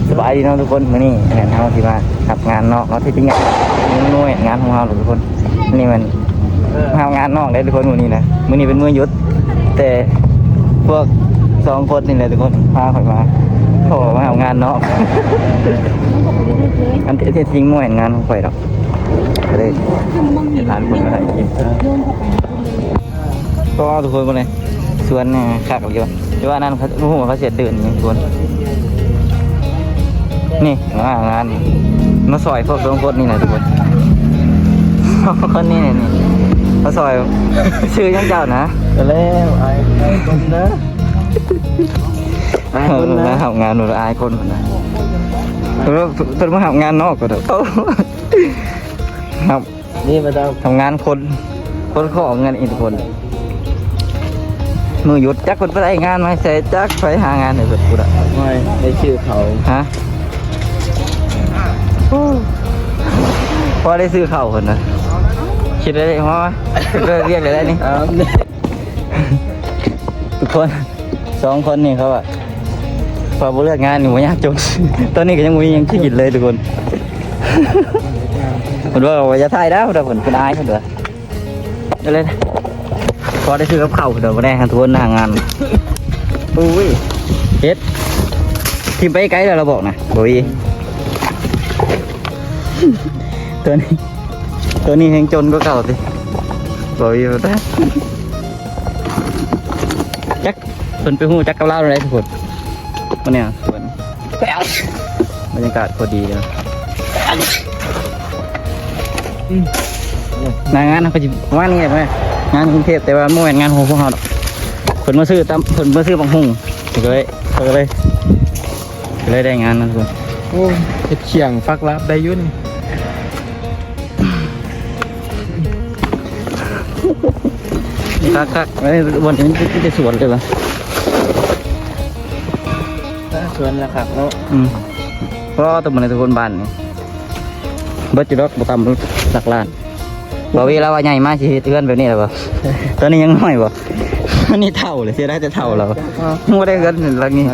สบายดีเนาะทุกคนมื้อนี้แม่นเฮาสิมาทำงานนอกเนาะที่จริงอ่ะหน่วยงานของเฮาทุกคนนี่มันทำงานนอกได้ทุกคนมื้อนี้นะมื้อนี้เป็นมื้อหยุดแต่พวก2คนนี่แหละทุกคนพาข่อยมาขอมาทำงานนอกอันที่จริงหน่วยงานของข่อยดอกก็เลยทานคนมาให้กินก็ทุกคนบ่เลยสวนคักอยู่ที่ว่านั่นเขารู้ว่าเขาเสียเดินอย่างสวนนี่งานมาซอยพวกสองคนนี่นะทุกคนคนนี้นี่มาซอยชื่อยังเจ้านะแล้วไอ้คนนะไอ้คนนะทำงานหนูอายคนนะเพิ่นมาทำงานนอกก็ได้ครับนี่มาทำงานคนขอเงินอีกคนมือหยุดจักคนไปได้งานไหมเสร็จจักไปหางานในสุดกูละไม่ได้ชื่อเขาฮะพอได้ซื้อเข่าคนนะคิดได้ไหมเรียกอะไรนี่ทุกคน2คนนี่เขาอะพอเลือกงานหนูยากจนตอนนี้ก็ยังมียังคิดเลยทุกคนผมว่าจะถ่ายได้แต่ผมเป็นอายเขาเด้อเลยพอได้ซื้อกับเข่าเดี๋ยวมาได้ทางทุนหางานอุ้ยเฮ็ดทีมไปไกลแล้วเราบอกนะบุยตัวนี้แหงจนก็เก่าสิบุยได้จักคนไปหูจักกับเราเลยทุกคนวันนี้สวนบรรยากาศพอดีเลยงานเขาจะว่านี่ไหมงานกรุงเทพแต่ว่าเมื่อวานงานของพวกเขาคนมาซื้อบังหุ่งเลยได้งานนะทุกคนโอ้เขียงฟักลับได้ยุ่นคักวันนี้จะสวนเลยปะสวนละครับแล้วเพราะตัวมันในทุกคนบ้านนี่เบิร์ดจุดดอกบุกตำหลักล้านบอกว่าเราว่าใหญ่มากชีวิตเพื่อนแบบนี้หรอปะตอนนี้ยังน้อยปะนี่เท่าเลยเสียได้จะเท่าเราไม่ได้เงินหลักนี้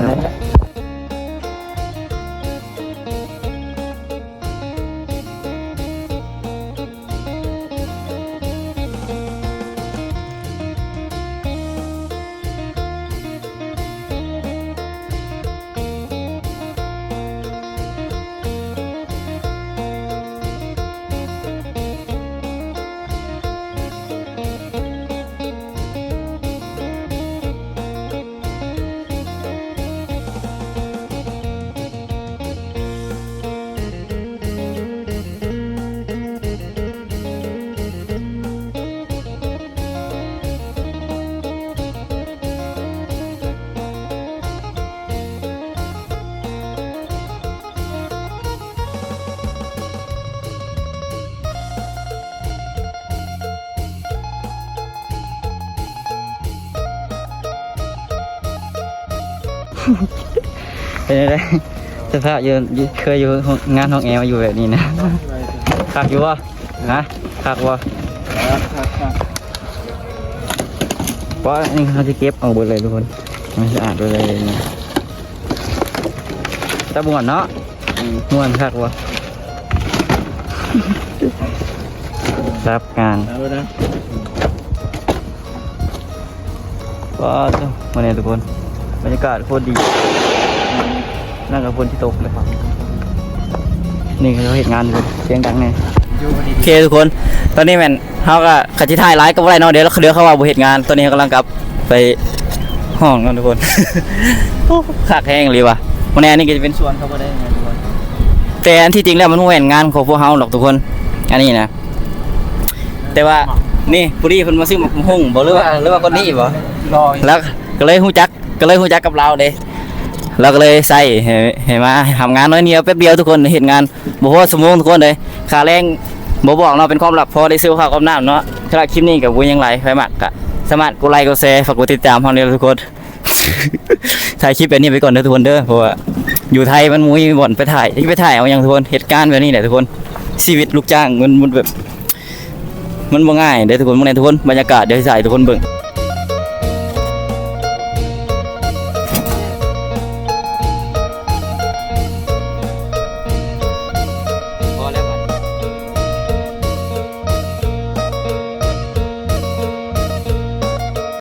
เป็นไงสภาพเคยอยู่งานห้องแอร์มาอยู่แบบนี้นะคักอยู่วะนะคักวะเพราะนี่เขาจะเก็บเอาหมดเลยทุกคนไม่สะอาดเลยนะตะบวนเนาะม้วนคักวะรับงานก็วันนี้ทุกคนบรรยากาศโคตรดีนั่งกับคนที่ตกเลยครับนี่เขาเห็นงานเลยเสียงดังไงโอเคทุกคนตอนนี้แมนเขาก็ขัดที่ท้ายไลฟ์ก็ไม่ได้นอนเดี๋ยวเขาว่าบุเหตุงานตอนนี้เขากำลังกลับไปห้องกันทุกคนขากแห้งเลยว่ะวันนี้นี่ก็จะเป็นส่วนเขาไม่ได้ไงทุกคนแต่อันที่จริงแล้วมันไม่เป็นงานของพวกเขาหรอกทุกคนอันนี้นะแต่ว่านี่ปุรีคนมาซื้อมาหุ่งบอกหรือว่าคนนี้บอกแล้วก็เลยหูจักกับเราเลยเราก็เลยใส่เห็นมาทำงานน้อยเดียวแป๊บเดียวทุกคนเห็นงานบอกว่าสมมุติทุกคนเลยค่าแรงบอกเราเป็นความลับพอได้ซื้อข้าวกับน้ำเนาะสำหรับคลิปนี้กับวุ้ยยังไรไฟหมักกะสามารถกดไลค์กดแชร์ฝากกดติดตามห้องนี้ทุกคนถ่ายคลิปแบบนี้ไปก่อนเด้อทุกคนเด้อเพราะว่าอยู่ไทยมันมุ้ยบ่อนไปถ่ายเอาอย่างทุกคนเหตุการณ์แบบนี้แหละทุกคนชีวิตลูกจ้างมันแบบมันบ่ง่ายเด้อทุกคนบรรยากาศเดี๋ยวใส่ทุกคนเบิ่ง